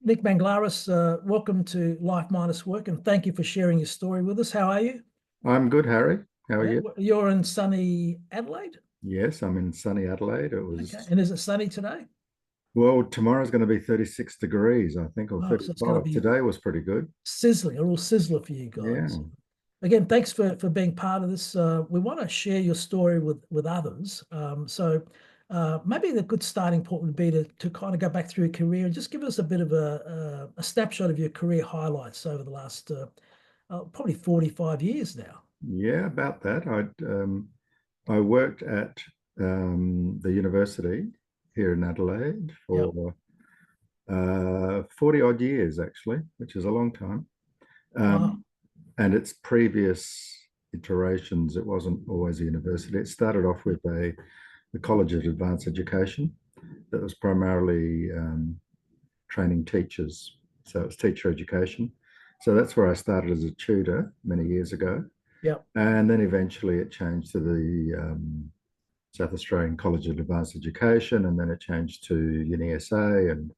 Nick Manglaris, welcome to Life Minus Work, and thank you for sharing your story with us. How are you? I'm good, Harry. How are Yeah, you? you're in sunny Adelaide. Yes, I'm in sunny Adelaide. Okay, and is it sunny today? Well, tomorrow's going to be 36 degrees, I think, or Oh, so it's going to 35. be Today was pretty good. sizzling, a real sizzler for you Yeah. guys. Again, thanks for being part of this. We want to share your story with others. Maybe the good starting point would be to kind of go back through your career and just give us a bit of a snapshot of your career highlights over the last probably 45 years now. Yeah, about that. I worked at the university here in Adelaide Yep. for 40 odd years, actually, which is a long time. Wow. Um, and its previous iterations, it wasn't always a university. It started off with the College of Advanced Education that was primarily training teachers. So it was teacher education. So that's where I started as a tutor many years ago. Yep. And then eventually it changed to the South Australian College of Advanced Education, and then it changed to UniSA and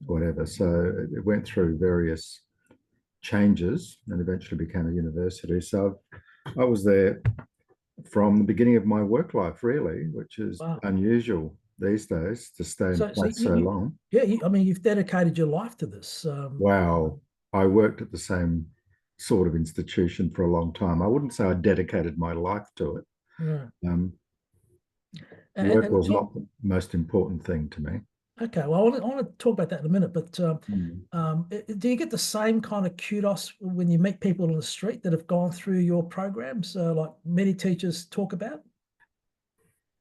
whatever. So it went through various changes and eventually became a university. So I was there from the beginning of my work life, really, which is Wow. unusual these days to stay in So place so long. yeah, I mean, you've dedicated your life to this. Wow. I worked at the same sort of institution for a long time. I wouldn't say I dedicated my life to it. Yeah. Um, And, Work and was talk, not the most important thing to me. okay, well, I want to talk about that in a minute, but Mm. do you get the same kind of kudos when you meet people on the street that have gone through your programs, like many teachers talk about?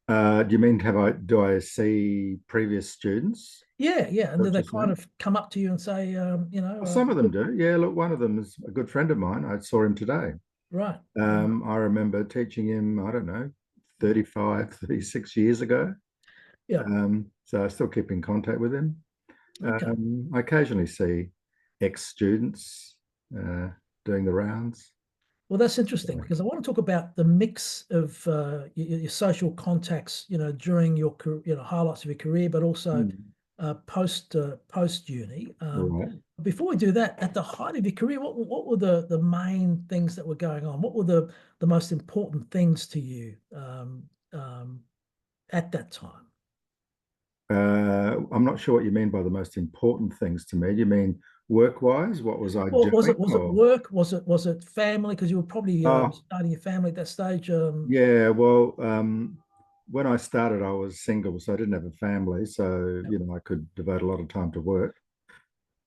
Do you mean do I see previous students? Yeah, yeah, and do What they you're kind saying? of come up to you and say, Well, some of them good, do. Yeah, look, one of them is a good friend of mine. I saw him today. right, I remember teaching him, I don't know, 35, 36 years ago. yeah, So I still keep in contact with him. okay. I occasionally see ex-students uh, doing the rounds. Well, that's interesting because I want to talk about the mix of your social contacts, during your career, highlights of your career, but also Mm. post uni. Right. Before we do that, at the height of your career, what were the main things that were going on? What were the most important things to you at that time? I'm not sure what you mean by the most important things to me. Do you mean work-wise? What was I Well, was doing? it Or work? Was it family? Because you were probably oh, starting your family at that stage. yeah. Well, when I started, I was single, so I didn't have a family, so Yep. I could devote a lot of time to work.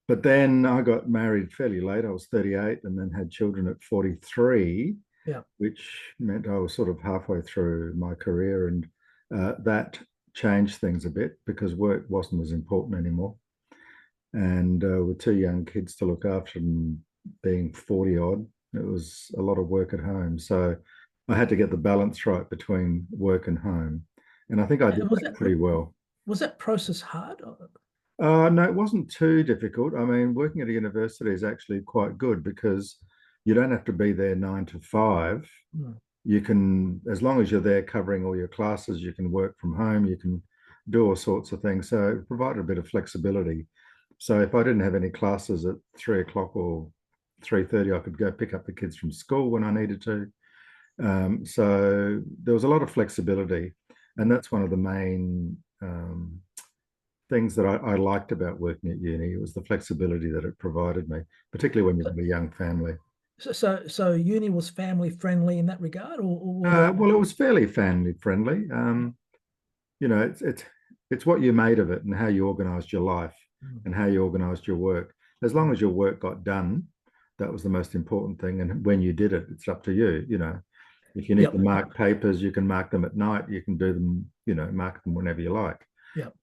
But then I got married fairly late. I was 38, and then had children at 43, Yeah. which meant I was sort of halfway through my career, and that changed things a bit because work wasn't as important anymore. And with two young kids to look after and being 40 odd, it was a lot of work at home. So I had to get the balance right between work and home. And I think I did And was that that pretty well. was that process hard? No, it wasn't too difficult. I mean, working at a university is actually quite good because you don't have to be there 9 to 5. Hmm. You can, as long as you're there covering all your classes, you can work from home, you can do all sorts of things. So it provided a bit of flexibility. So if I didn't have any classes at 3 o'clock or 3:30, I could go pick up the kids from school when I needed to. So there was a lot of flexibility, and that's one of the main things that I liked about working at uni. It was the flexibility that it provided me, particularly when you've got a young family. So uni was family friendly in that regard, or were there? Well, it was fairly family friendly. It's what you made of it and how you organized your life Hmm. and how you organized your work. As long as your work got done, that was the most important thing. And when you did it, it's up to you. If you need to Yep, mark papers, you can mark them at night. You can do them, mark them whenever you like. yep.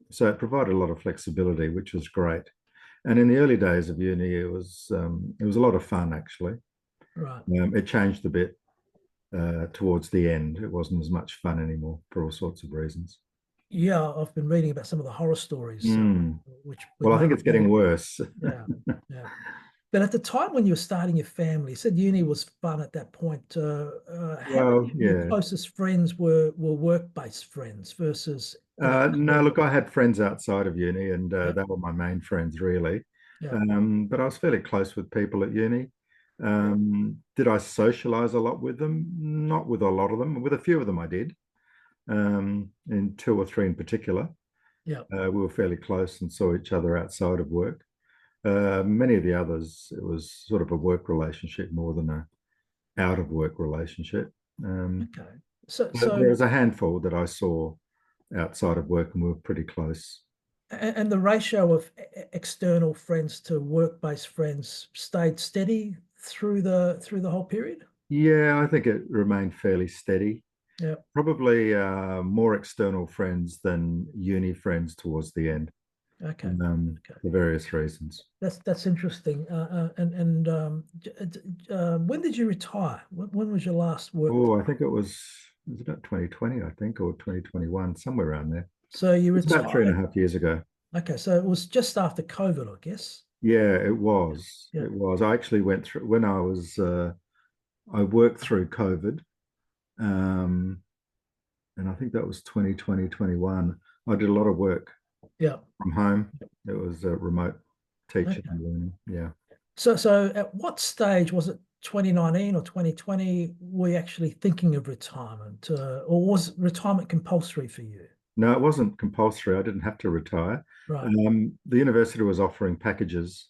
So it provided a lot of flexibility, which was great. And in the early days of uni, it was a lot of fun actually. Right. It changed a bit towards the end. It wasn't as much fun anymore for all sorts of reasons. Yeah, I've been reading about some of the horror stories, Mm. which Well, I may think it's getting unfold. worse. Yeah, yeah. But at the time when you were starting your family, you said uni was fun at that point. How Well, many of your yeah. closest friends were work-based friends versus No, look, I had friends outside of uni, and Yeah, they were my main friends, really. yeah, But I was fairly close with people at uni. yeah, Did I socialize a lot with them? Not with a lot of them. With a few of them, I did. In two or three in particular, yeah. we were fairly close and saw each other outside of work. Many of the others, it was sort of a work relationship more than a out of work relationship. Okay. So, But there so, was a handful that I saw outside of work, and we were pretty close. and the ratio of external friends to work-based friends stayed steady through the whole period? Yeah, I think it remained fairly steady. Yeah. Probably more external friends than uni friends towards the end, Okay. Okay. for various reasons. That's interesting. When did you retire? When was your last work? Oh, I think it was about 2020, I think, or 2021, somewhere around there. So you It's about three and retired. a half years ago. Okay, so it was just after COVID, I guess. Yeah, it was. Yeah. It was. I actually went through when I worked through COVID, um, and I think that was 2020, 21. I did a lot of work Yeah. from home. It was remote teaching Okay. and learning. Yeah. So at what stage was it 2019 or 2020 were you actually thinking of retirement? Or was retirement compulsory for you? No, it wasn't compulsory. I didn't have to retire. Right. The university was offering packages,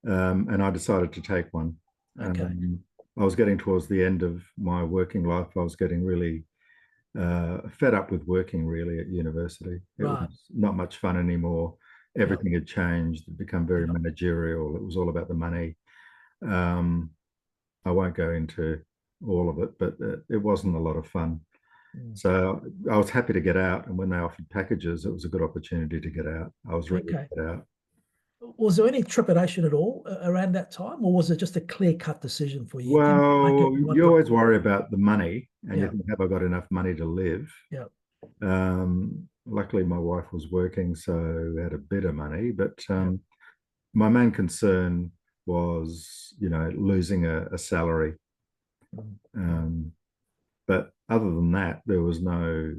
and I decided to take one. Okay. I was getting towards the end of my working life. I was getting really fed up with working really at university. It Right. was not much fun anymore. Yeah. Everything had changed. It become very Yeah. managerial. It was all about the money. Um, I won't go into all of it, but it wasn't a lot of fun. Mm. So I was happy to get out. And when they offered packages, it was a good opportunity to get out. I was ready Okay. to get out. Was there any trepidation at all around that time, or was it just a clear-cut decision for you? You didn't make it Well, one you day. always worry about the money and you Yeah. think, have I got enough money to live? Yeah. Luckily, my wife was working, so we had a bit of money. But Yeah. my main concern was, losing a salary. Mm. Um, but other than that, there was no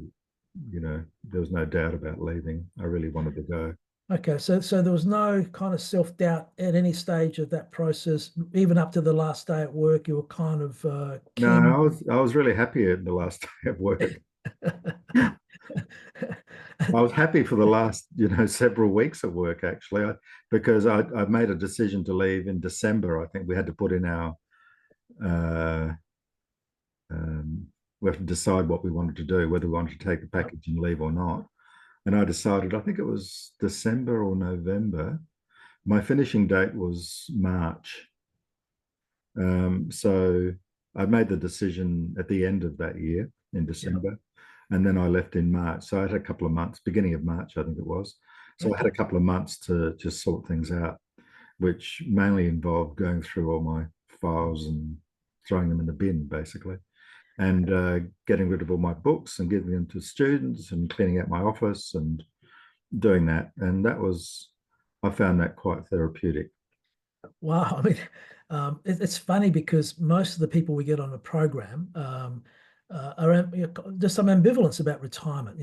doubt about leaving. I really wanted to go. Okay, so there was no kind of self-doubt at any stage of that process, even up to the last day at work. You were kind of No, keen. I was really happy at the last day of work. I was happy for the last, several weeks of work actually, because I made a decision to leave in December. I think we had to put in our, uh, we have to decide what we wanted to do, whether we wanted to take the Yep. package and leave or not. And I decided, I think it was December or November. My finishing date was March. So I made the decision at the end of that year in Yep. December. And then I left in March. So I had a couple of months, beginning of March, I think it was. So I had a Okay. couple of months to just sort things out, which mainly involved going through all my files and throwing them in the bin, basically, and getting rid of all my books and giving them to students and cleaning out my office and doing that. And I found that quite therapeutic. Wow. I mean, it's funny because most of the people we get on the program there's some ambivalence about retirement.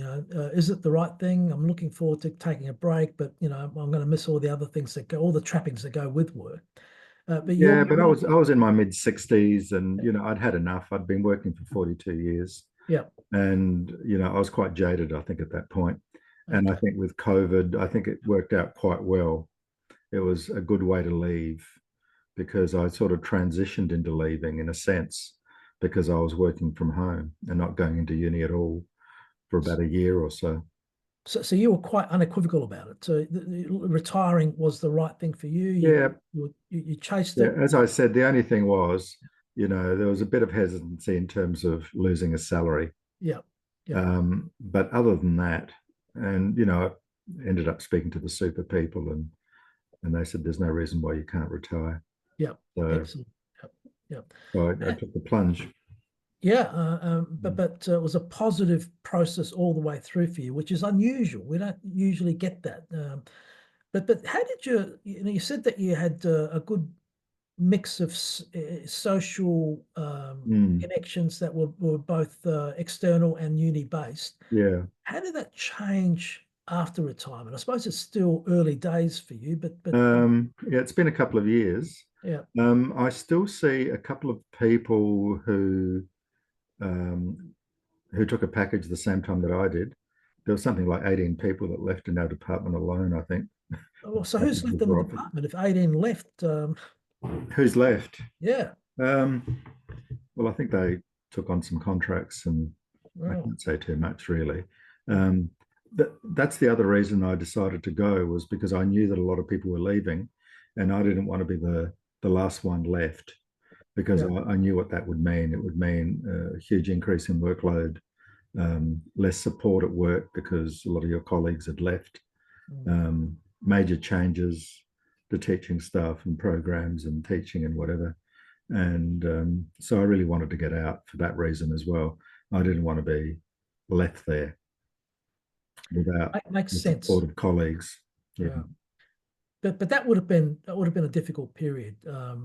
Is it the right thing? I'm looking forward to taking a break, but I'm going to miss all the other things all the trappings that go with work. But Yeah, but I was in my mid 60s, and I'd had enough. I'd been working for 42 years, yeah. and I was quite jaded, I think, at that point. And I Okay. think with COVID, I think it worked out quite well. It was a good way to leave because I sort of transitioned into leaving in a sense because I was working from home and not going into uni at all for about a year or so. So you were quite unequivocal about it. So retiring was the right thing for you. Yeah, You chased yeah. it. As I said, the only thing was, there was a bit of hesitancy in terms of losing a salary. Yeah. Yeah. But other than that, and I ended up speaking to the super people, and they said there's no reason why you can't retire. Yeah. So, Excellent. Yep. Yep. I took the plunge. Yeah, but it was a positive process all the way through for you, which is unusual. We don't usually get that. But how did you said that you had a good mix of social Mm, connections that were both external and uni based. yeah. How did that change after retirement? I suppose it's still early days for you, but Yeah, it's been a couple of years. yeah. I still see a couple of people um, who took a package the same time that I did. There was something like 18 people that left in our department alone, I think. Well, so who's left Packages in the were offered. department? If 18 left, Who's left? yeah. Um, well, I think they took on some contracts, and I Well, can't say too much really. Um, that's the other reason I decided to go, was because I knew that a lot of people were leaving, and I didn't want to be the last one left, because yeah. I knew what that would mean. It would mean a huge increase in workload, less support at work because a lot of your colleagues had left, Mm. major changes to teaching staff and programs and teaching and whatever. And so I really wanted to get out for that reason as well. I didn't want to be left there without Makes the support sense. of colleagues. Yeah. Yeah. But that would have been a difficult period. I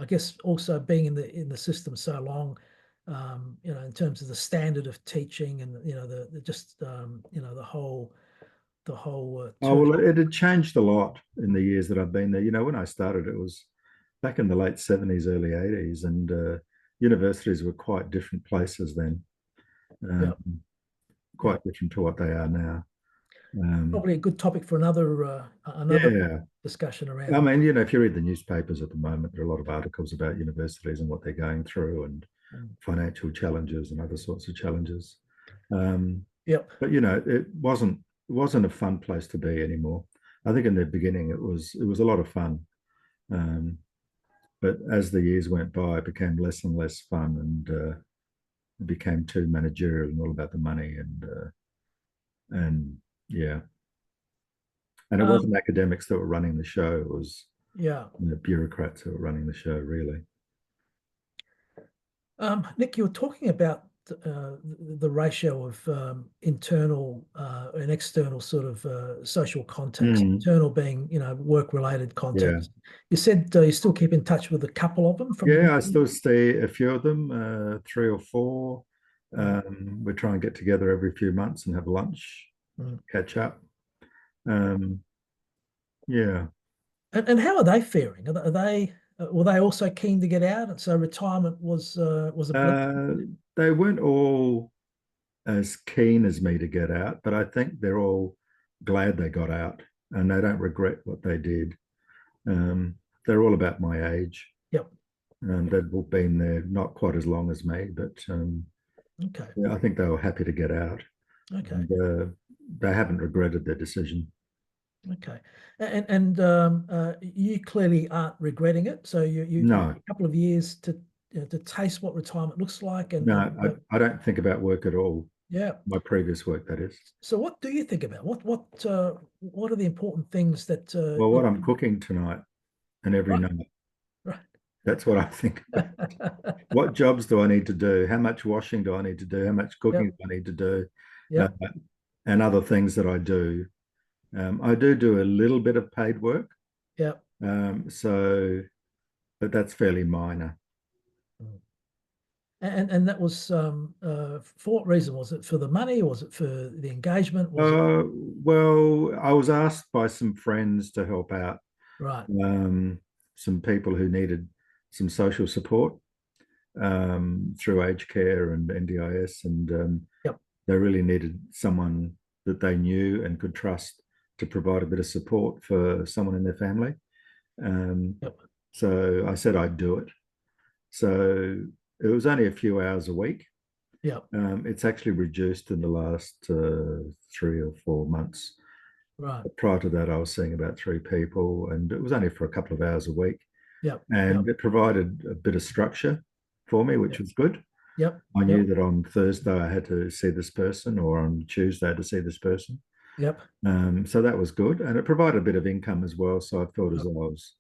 guess also being in the system so long, in terms of the standard of teaching and the just the whole Oh, well, turnover. it had changed a lot in the years that I've been there. When I started, it was back in the late 70s, early 80s, and universities were quite different places then, Yeah, um, yeah. quite different to what they are now. Um, Probably a good topic for another yeah. discussion I around. mean, if you read the newspapers at the moment, there are a lot of articles about universities and what they're going through, and Mm. financial challenges and other sorts of challenges. Um, Yep. but it wasn't a fun place to be anymore. I think in the beginning it was a lot of fun, um, but as the years went by, it became less and less fun, and it became too managerial and all about the money, and yeah, and it Um, wasn't academics that were running the show. It was yeah. bureaucrats who were running the show, really. Nick, you were talking about the ratio of internal and external sort of social contacts. Mm, Internal being, work-related yeah. contacts. You said you still keep in touch with a couple of them from Yeah, I uni. still see a few of them, three or four. Mm, We try and get together every few months and have lunch, mm. catch up. Um, yeah. And how are they faring? Are they were they also keen to get out? And so retirement was a blessing. Uh, they weren't all as keen as me to get out, but I think they're all glad they got out, and they don't regret what they did. They're all about my age. Yep. They've all been there not quite as long as me, but Okay. yeah, I think they were happy to get out. Okay. And they haven't regretted their decision. Okay. And you clearly aren't regretting it. So you No, a couple of years to taste what retirement looks like no, and I don't think about work at all. yeah. My previous work, that is. So what do you think about what are the important things that Well, what I'm cooking tonight and every right, night, right. that's what I think about. What jobs do I need to do? How much washing do I need to do? How much cooking Yep. do I need to do? Uh, Yep. and other things that I do. I do a little bit of paid work. Yep. So, but that's fairly minor. Mm. And that was for what reason? Was it for the money? Was it for the engagement? Was it Uh, well, I was asked by some friends to help out, right? um, some people who needed some social support, through aged care and NDIS, and Yep. they really needed someone that they knew and could trust to provide a bit of support for someone in their family. Um, Yep. so I said I'd do it. So it was only a few hours a week. Yep. It's actually reduced in the last 3 or 4 months. Right. Prior to that, I was seeing about three people, and it was only for a couple of hours a week. Yep. Yep. And it provided a bit of structure for me, which Yep. was good. Yep. I knew Yep. that on Thursday I had to see this person, or on Tuesday I had to see this person. Yep. So that was good. And it provided a bit of income as well. So I felt as Yep. though I was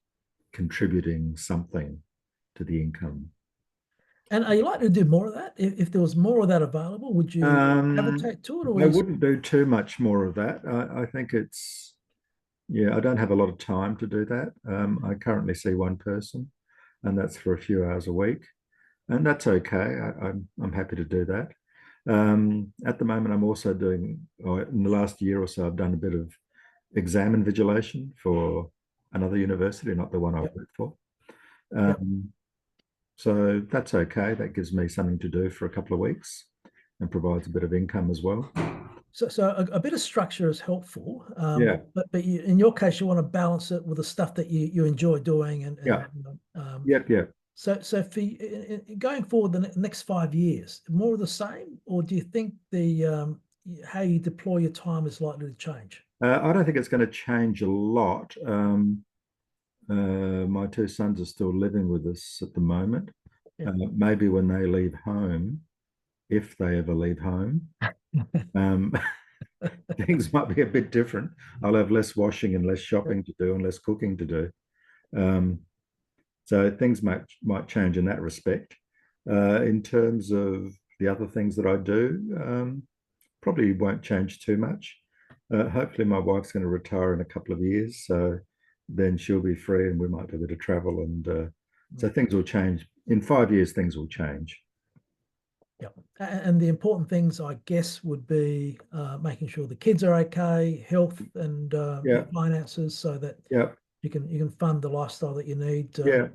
contributing something to the income. And are you likely to do more of that? If there was more of that available, would you Um, gravitate to it, or I is wouldn't do too much more of that. I think it's Yeah, I don't have a lot of time to do that. I currently see one person, and that's for a few hours a week, and that's okay. I'm happy to do that. At the moment, I'm also doing, or in the last year or so, I've done a bit of exam invigilation for another university, not the one I Yep. work for. Yep. Um, so that's okay. That gives me something to do for a couple of weeks and provides a bit of income as well. So a bit of structure is helpful, Yeah, but you, in your case, you want to balance it with the stuff that you enjoy doing, yeah, um, yep. so for going forward the next 5 years, more of the same, or do you think the how you deploy your time is likely to change? I don't think it's going to change a lot. My two sons are still living with us at the moment. Yeah. Maybe when they leave home, if they ever leave home, um, things might be a bit different. I'll have less washing and less shopping to do and less cooking to do. Um, so things might change in that respect. In terms of the other things that I do, probably won't change too much. Hopefully, my wife's going to retire in a couple of years, so then she'll be free, and we might do a bit of travel, and so things will change. In 5 years, things will change. Yeah. And the important things, I guess, would be making sure the kids are okay, health and Yeah, finances, so that yeah, you can fund the lifestyle that you need. yeah.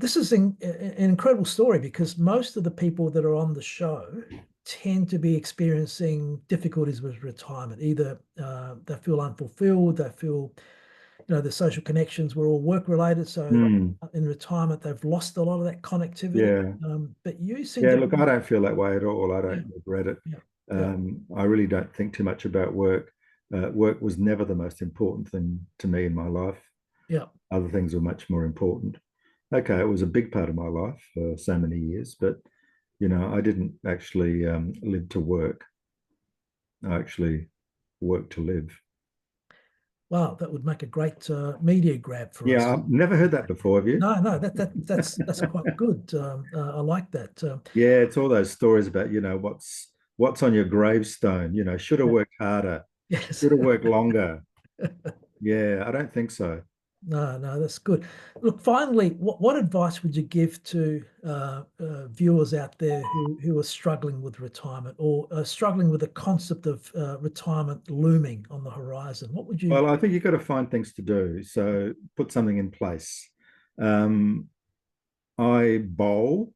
This is an incredible story because most of the people that are on the show tend to be experiencing difficulties with retirement. Either they feel unfulfilled, they feel, the social connections were all work related. So Mm, in retirement, they've lost a lot of that connectivity. yeah. But you seem Yeah, to look, I don't feel that way at all. I yeah, don't regret it. yeah, yeah, I really don't think too much about work. Work was never the most important thing to me in my life. yeah. Other things were much more important. Okay, it was a big part of my life for so many years, but I didn't actually live to work. I actually worked to live. Wow, that would make a great media grab for us. Yeah, I've never heard that before, have you? No, no, that's quite good. I like that. Yeah, it's all those stories about, what's on your gravestone, should have Yeah. worked harder, Yes. should have worked longer. Yeah, I don't think so. No, no, that's good. Look, finally, what advice would you give to viewers out there who are struggling with retirement or struggling with the concept of retirement looming on the horizon? What would you? Well, I think you've got to find things to do. So put something in place. Um, I bowl.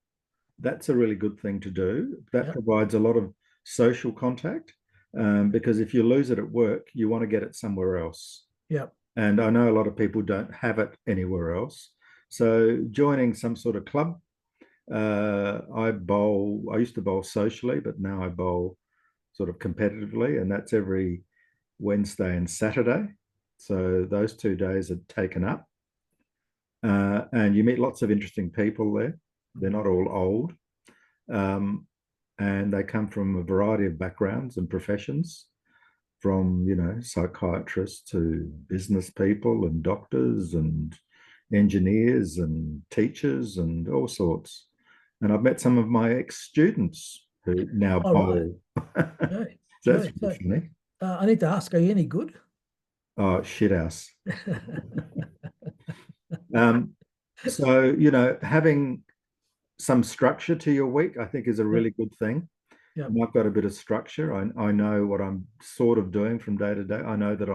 That's a really good thing to do. That Yeah, provides a lot of social contact because if you lose it at work, you want to get it somewhere else. yeah, And I know a lot of people don't have it anywhere else. So joining some sort of club, I bowl. I used to bowl socially, but now I bowl sort of competitively, and that's every Wednesday and Saturday. So those 2 days are taken up. And you meet lots of interesting people there. They're not all old. Um, and they come from a variety of backgrounds and professions, from, psychiatrists to business people and doctors and engineers and teachers and all sorts. And I've met some of my ex-students who now all right. bowl. Okay. So that's Okay. really So funny. I need to ask, are you any good? Oh, shit house. Um, so, having some structure to your week, I think is a Yep, really good thing. yep, And I've got a bit of structure. I know what I'm sort of doing from day to day. I know that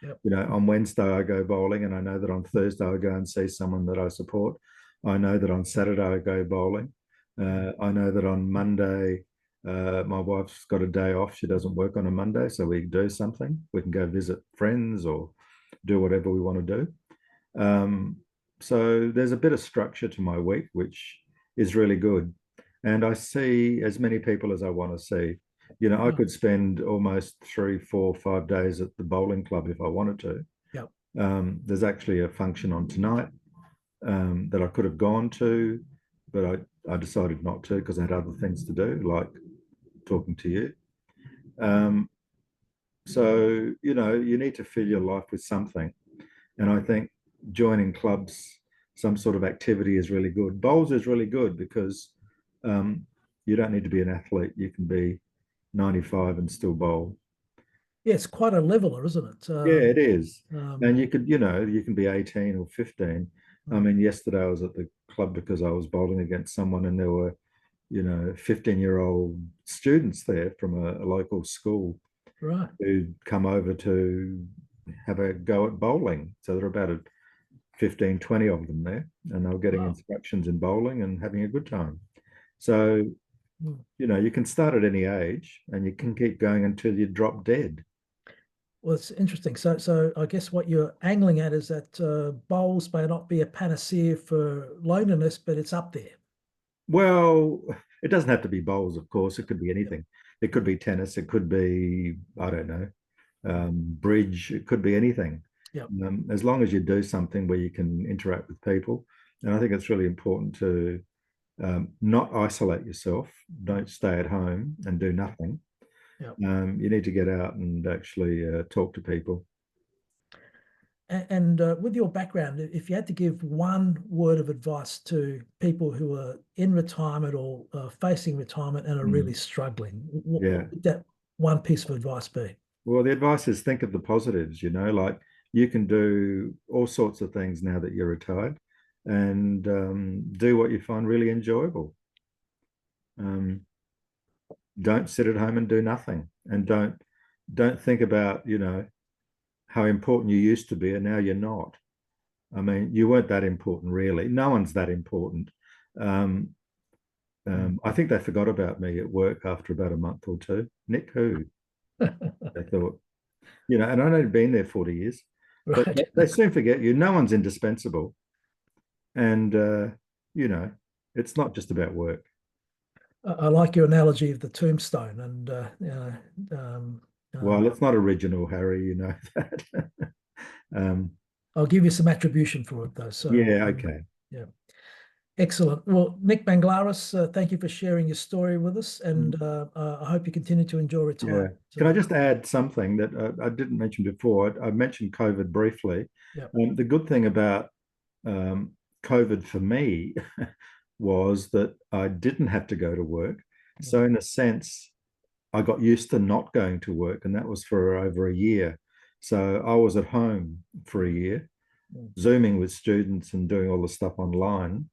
yep. on Wednesday I go bowling, and I know that on Thursday I go and see someone that I support. I know that on Saturday I go bowling. I know that on Monday, my wife's got a day off. She doesn't work on a Monday, so we do something. We can go visit friends or do whatever we want to do. Um, so there's a bit of structure to my week, which is really good. And I see as many people as I want to see. I Oh, could spend almost 3, 4, 5 days at the bowling club if I wanted to. yep. There's actually a function on tonight that I could have gone to, but I decided not to because I had other things to do, like talking to you. Um, so, you need to fill your life with something. And I think joining clubs, some sort of activity is really good. Bowls is really good because you don't need to be an athlete. You can be 95 and still bowl. Yeah, it's quite a leveler, isn't it? Yeah, it is. And Um, you could, you know, you can be 18 or 15. I mm, mean, yesterday I was at the club because I was bowling against someone and there were, you know, 15-year-old students there from a local school right. who'd come over to have a go at bowling. So there are about 15, 20 of them there, and they were getting Wow. instructions in bowling and having a good time. So, Mm. you know, you can start at any age and you can keep going until you drop dead. Well, it's interesting. So I guess what you're angling at is that bowls may not be a panacea for loneliness, but it's up there. Well, it doesn't have to be bowls, of course. It could be Yep. anything. It could be tennis. It could be, I don't know, Mm. bridge. It could be anything. Yep. As long as you do something where you can interact with people. And I think it's really important to not isolate yourself. Don't stay at home and do nothing. Yep. You need to get out and actually talk to people. And with your background, if you had to give one word of advice to people who are in retirement or facing retirement and are really Mm. struggling, Yeah. what would that one piece of advice be? Well, the advice is think of the positives, you know, like you can do all sorts of things now that you're retired and do what you find really enjoyable. Um, don't sit at home and do nothing and don't think about, you know, how important you used to be and now you're not. I mean, you weren't that important really. No one's that important. Um, Mm. I think they forgot about me at work after about a month or two. Nick, who? They thought, you know, and I'd only been there 40 years, but Right. they soon forget you. No one's indispensable. And, you know, it's not just about work. I like your analogy of the tombstone, and um, Well, um, it's not original, Harry, you know that. um, I'll give you some attribution for it though. So yeah, okay. yeah, excellent. Well, Nick Banglaris, thank you for sharing your story with us, and I hope you continue to enjoy Yeah. retirement. Can I just add something that I didn't mention before? I mentioned COVID briefly. Yeah. The good thing about um, COVID for me was that I didn't have to go to work. So, in a sense, I got used to not going to work, and that was for over a year. So, I was at home for a year, Mm. Zooming with students and doing all the stuff online.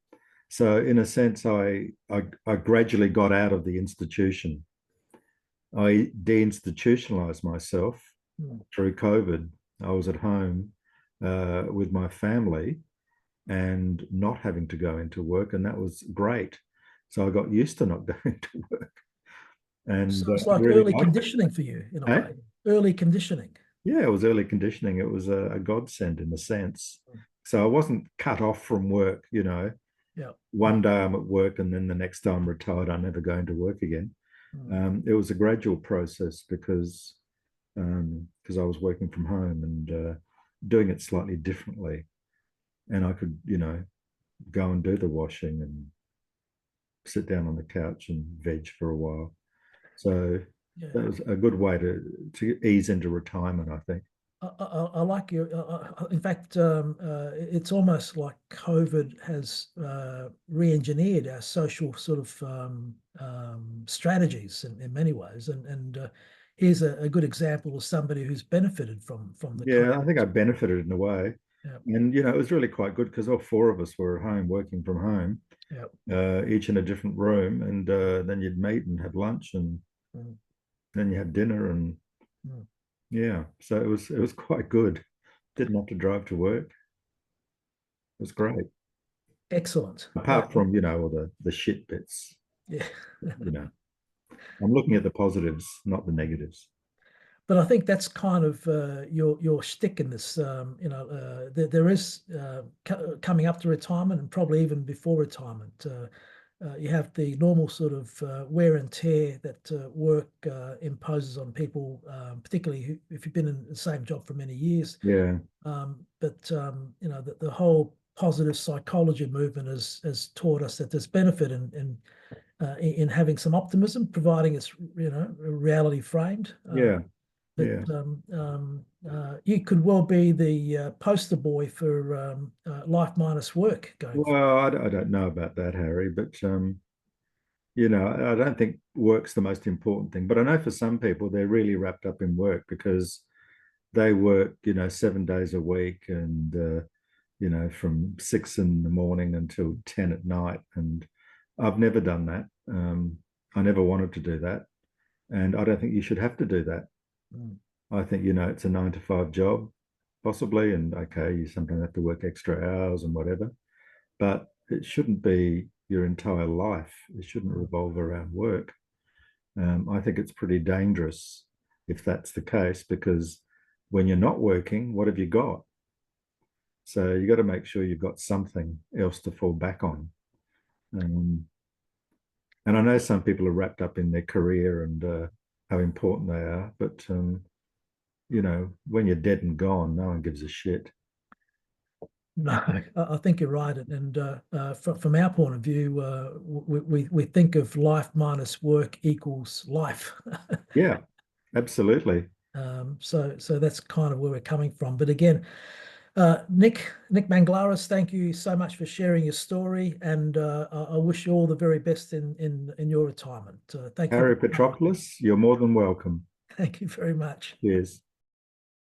So, in a sense, I gradually got out of the institution. I deinstitutionalized myself Mm. through COVID. I was at home with my family and not having to go into work, and that was great. So I got used to not going to work, and So it's I like really early liked it. conditioning for you in a Hey? way. Early conditioning. Yeah, it was early conditioning. It was a godsend in a sense. So I wasn't cut off from work. You know, Yeah. one day I'm at work, and then the next day I'm retired. I'm never going to work again. Mm. It was a gradual process because I was working from home and doing it slightly differently. And I could, you know, go and do the washing and sit down on the couch and veg for a while. So Yeah. that was a good way to ease into retirement, I think. I like your. In fact, it's almost like COVID has re-engineered our social sort of strategies in many ways, and here's a good example of somebody who's benefited from the COVID. Yeah, I think I benefited in a way. Yeah, And, you know, it was really quite good because all four of us were at home working from home, yeah, each in a different room. And then you'd meet and have lunch and mm, then you had dinner. And mm. yeah, so it was quite good. Didn't have to drive to work. It was great. Excellent. Apart from, you know, all the shit bits, Yeah. you know, I'm looking at the positives, not the negatives. But I think that's kind of your shtick in this. There is coming up to retirement and probably even before retirement. You have the normal sort of wear and tear that work imposes on people, particularly if you've been in the same job for many years. Yeah, But the whole positive psychology movement has taught us that there's benefit in having some optimism, providing it's reality framed. yeah, But yeah. you could well be the poster boy for life minus work going forward. Well, I don't know about that, Harry, but you know, I don't think work's the most important thing, but I know for some people they're really wrapped up in work because they work, you know, 7 days a week and, you know, from 6 in the morning until 10 at night. And I've never done that. I never wanted to do that. And I don't think you should have to do that. Mm. I think, you know, it's a 9 to 5 job, possibly. And okay, you sometimes have to work extra hours and whatever, but it shouldn't be your entire life. It shouldn't revolve around work. I think it's pretty dangerous if that's the case, because when you're not working, what have you got? So you got to make sure you've got something else to fall back on. And I know some people are wrapped up in their career and how important they are, but you know, when you're dead and gone, no one gives a shit. No, I think you're right. And from our point of view, we think of life minus work equals life. Yeah, absolutely. So that's kind of where we're coming from. But again, Nick Manglaris, thank you so much for sharing your story, and I wish you all the very best in your retirement. Thank you. Harry Petropoulos, you're more than welcome. Thank you very much. Cheers.